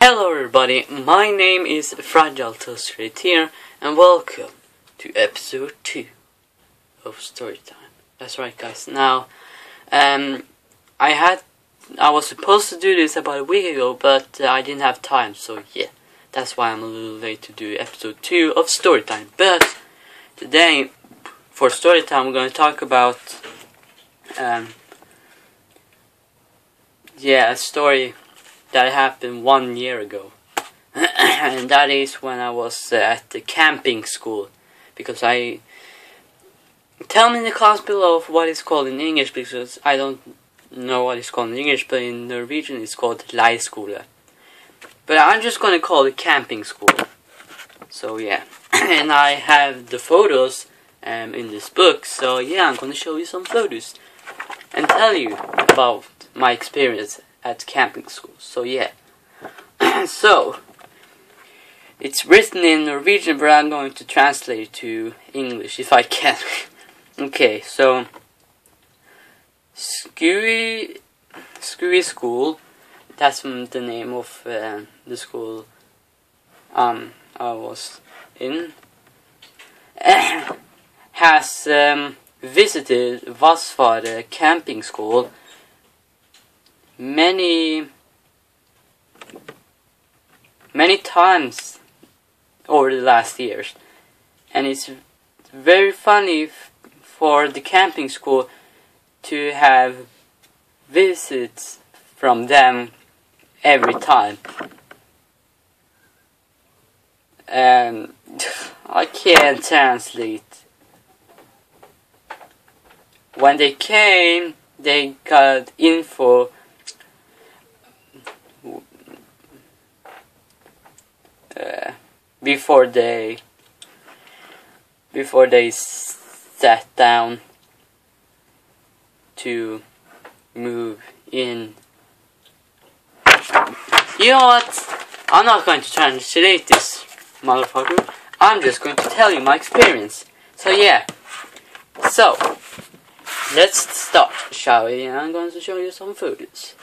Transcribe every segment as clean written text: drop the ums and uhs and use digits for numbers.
Hello everybody, my name is Fragile Toast here, and welcome to episode 2 of Storytime. That's right guys, now, I was supposed to do this about a week ago, but I didn't have time, so yeah, that's why I'm a little late to do episode 2 of Storytime. But today, for Storytime, we're going to talk about, a story that happened 1 year ago. And that is when I was at the camping school. Because tell me in the comments below what it's called in English, because I don't know what it's called in English, but in Norwegian it's called leirskole. But I'm just gonna call it camping school. So yeah. And I have the photos in this book, so yeah, I'm gonna show you some photos and tell you about my experience at camping school. So yeah. So it's written in Norwegian, but I'm going to translate it to English if I can. Okay, so Skui School, that's the name of the school I was in, has visited Vassfaret camping school many times over the last years, and it's very funny for the camping school to have visits from them every time. And I can't translate. When they came, they got info before they sat down to move in. You know what? I'm not going to translate this, motherfucker. I'm just going to tell you my experience. So yeah. So let's start, shall we? And I'm going to show you some photos.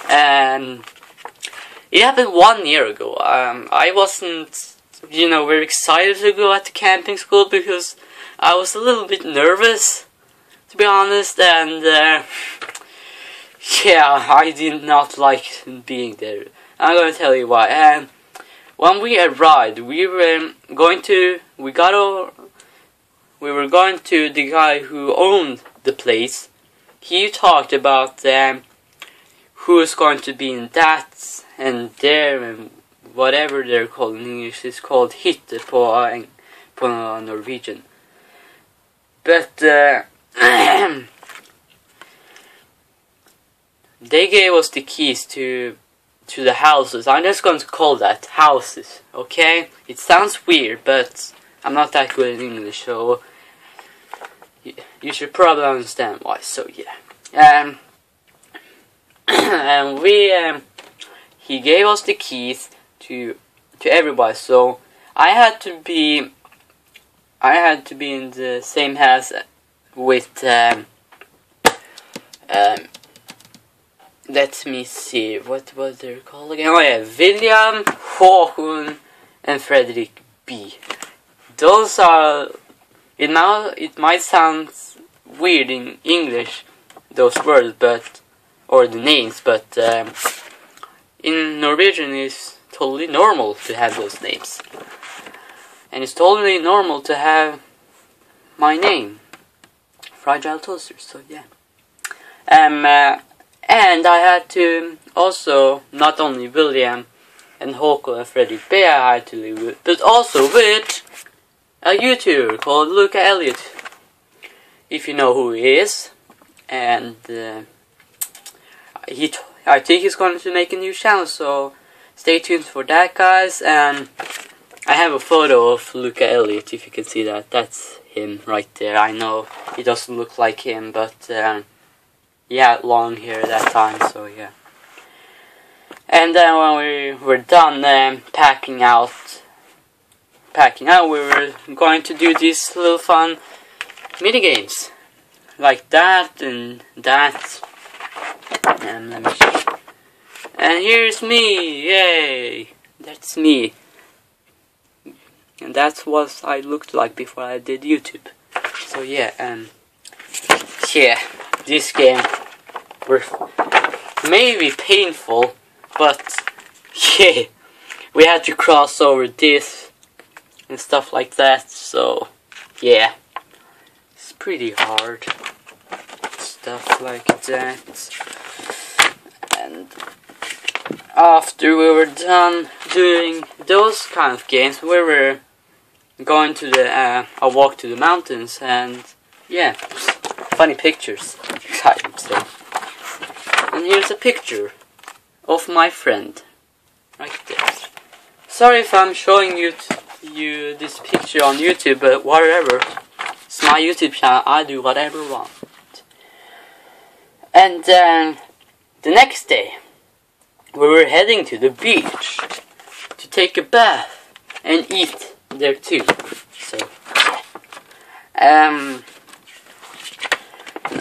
And it happened 1 year ago. I wasn't, very excited to go at the camping school because I was a little bit nervous, to be honest, and yeah, I did not like being there. I'm gonna tell you why. When we arrived, we were going to the guy who owned the place. He talked about who is going to be in that and there, and whatever they're called in English is called hytte på Norwegian. But they gave us the keys to the houses. I'm just going to call that houses, okay? It sounds weird, but I'm not that good in English, so you should probably understand why. So yeah. And he gave us the keys to everybody, so I had to be in the same house with let me see, what was they called again? Oh yeah, William, Håkon, and Frederick B. Those are, it might sound weird in English, those words, or the names, but in Norwegian it's totally normal to have those names. And it's totally normal to have my name, Fragile Toaster, so yeah. And I had to also, not only William and Håkon and Fredrik B I had to live with, but also with a YouTuber called Luca Elliot, if you know who he is. And I think he's going to make a new channel, so stay tuned for that, guys. And I have a photo of Luca Elliot, if you can see that. That's him right there. I know he doesn't look like him, but he had long hair at that time, so yeah. And then when we were done packing out, we were going to do these little fun mini games, like that and that. And let me show you. And here's me, yay! That's me. And that's what I looked like before I did YouTube. So yeah, this game was maybe painful, but yeah, we had to cross over this and stuff like that, so yeah, it's pretty hard. Stuff like that. And after we were done doing those kind of games, we were going to a walk to the mountains, and yeah, funny pictures, exciting stuff. And here's a picture of my friend, right there. Sorry if I'm showing you this picture on YouTube, but whatever. It's my YouTube channel, I do whatever I want. And then the next day, we were heading to the beach to take a bath and eat there too. So, and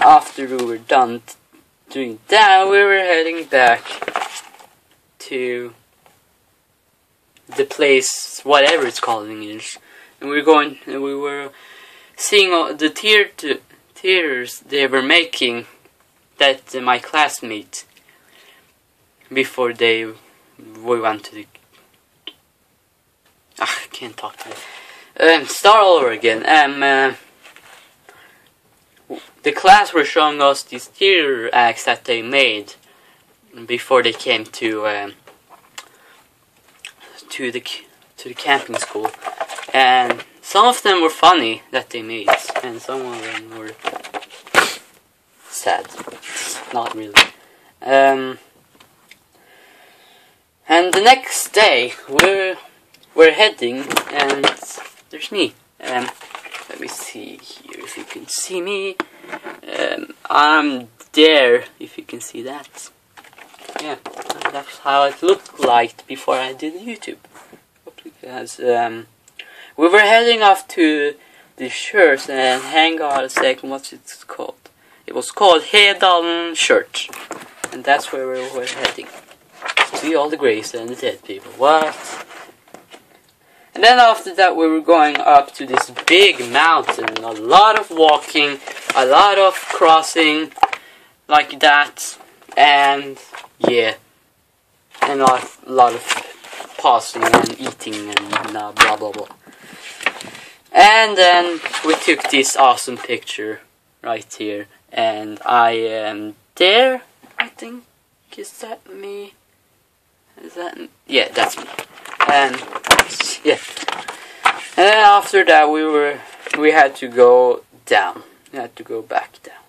after we were done doing that, we were heading back to the place, whatever it's called in English, and we were seeing all the theaters they were making that my classmate before we went to the I can't talk today. Start all over again. The class were showing us these theater acts that they made before they came to the camping school, and some of them were funny that they made, and some of them were sad. Not really. And the next day we're heading, and there's me. Let me see here if you can see me. I'm there, if you can see that. Yeah, that's how it looked like before I did YouTube. Because we were heading off to the church, and hang on a second, what's it called? It was called Hedalen Church, and that's where we were heading. See all the graves and the dead people. What? And then after that we were going up to this big mountain. A lot of walking, a lot of crossing, like that, and yeah, and a lot of pausing and eating and blah blah blah. And then we took this awesome picture right here, and I am there, I think. Is that me? Is that me? Yeah, that's me. And yeah. And then after that we had to go down. We had to go back down.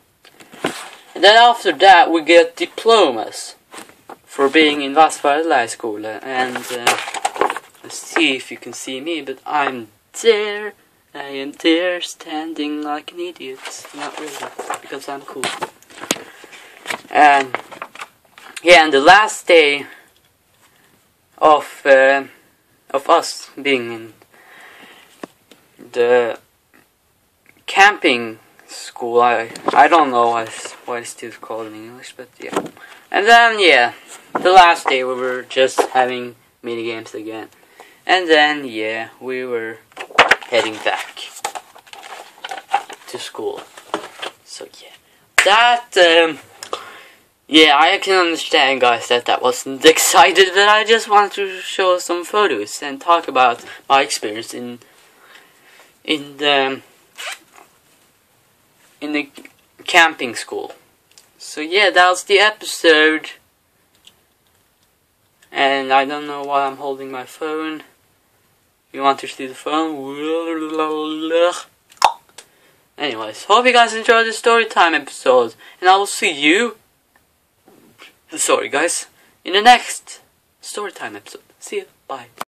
And then after that we get diplomas for being in Vassfareleiskola. And let's see if you can see me, but I'm there. I am there standing like an idiot. Not really, because I'm cool. And yeah, and the last day of us being in the camping school, I don't know what it's still called in English, but yeah. And then yeah, the last day we were just having mini games again, and then yeah, we were heading back to school. So yeah, that yeah, I can understand, guys, that wasn't excited, but I just wanted to show some photos and talk about my experience in the camping school. So yeah, that was the episode. And I don't know why I'm holding my phone. You want to see the phone? Anyways, hope you guys enjoyed the story time episode, and I will see you, sorry guys, in the next story time episode. See you, bye.